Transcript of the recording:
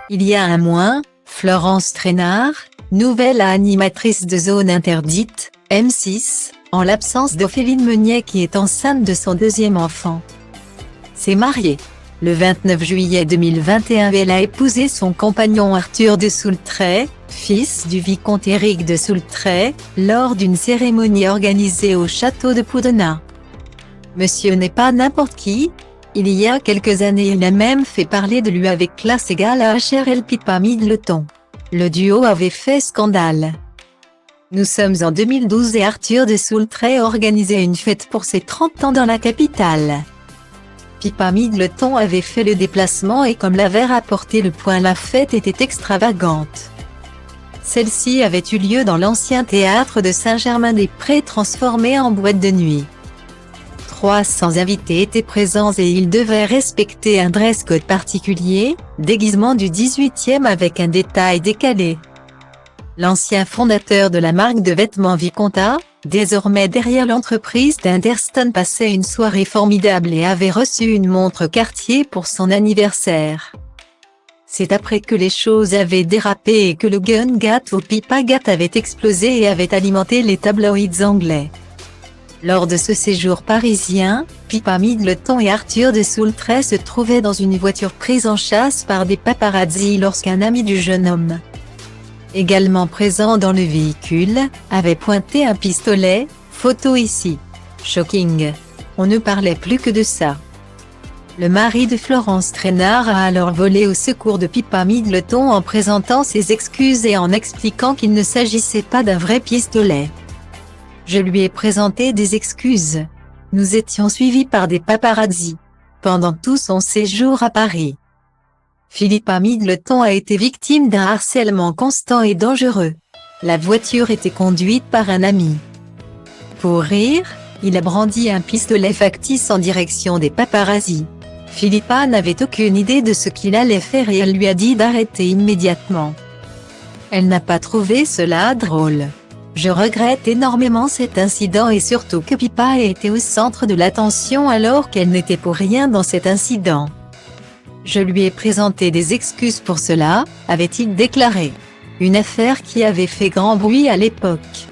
Il y a un mois, Florence Trainard, nouvelle animatrice de Zone Interdite, M6, en l'absence d'Ophéline Meunier qui est enceinte de son deuxième enfant, s'est mariée. Le 29 juillet 2021, elle a épousé son compagnon Arthur de Soultray, fils du vicomte Éric de Soultray, lors d'une cérémonie organisée au château de Poudenat. Monsieur n'est pas n'importe qui. Il y a quelques années, il a même fait parler de lui avec classe égale à HRL Pippa Middleton. Le duo avait fait scandale. Nous sommes en 2012 et Arthur de Soultray organisait une fête pour ses 30 ans dans la capitale. Pippa Middleton avait fait le déplacement et comme l'avait rapporté Le Point, la fête était extravagante. Celle-ci avait eu lieu dans l'ancien théâtre de Saint-Germain-des-Prés transformé en boîte de nuit. 300 invités étaient présents et ils devaient respecter un dress code particulier, déguisement du 18e avec un détail décalé. L'ancien fondateur de la marque de vêtements Viconta, désormais derrière l'entreprise d'Interston, passait une soirée formidable et avait reçu une montre Cartier pour son anniversaire. C'est après que les choses avaient dérapé et que le gun gâteau Pippa Gate avait explosé et avait alimenté les tabloïds anglais. Lors de ce séjour parisien, Pippa Middleton et Arthur de Soultray se trouvaient dans une voiture prise en chasse par des paparazzi lorsqu'un ami du jeune homme, également présent dans le véhicule, avait pointé un pistolet. Photo ici. Shocking. On ne parlait plus que de ça. Le mari de Florence Trainard a alors volé au secours de Pippa Middleton en présentant ses excuses et en expliquant qu'il ne s'agissait pas d'un vrai pistolet. Je lui ai présenté des excuses. Nous étions suivis par des paparazzi pendant tout son séjour à Paris. Pippa Middleton a été victime d'un harcèlement constant et dangereux. La voiture était conduite par un ami. Pour rire, il a brandi un pistolet factice en direction des paparazzi. Pippa n'avait aucune idée de ce qu'il allait faire et elle lui a dit d'arrêter immédiatement. Elle n'a pas trouvé cela drôle. Je regrette énormément cet incident et surtout que Pippa ait été au centre de l'attention alors qu'elle n'était pour rien dans cet incident. Je lui ai présenté des excuses pour cela, avait-il déclaré. Une affaire qui avait fait grand bruit à l'époque.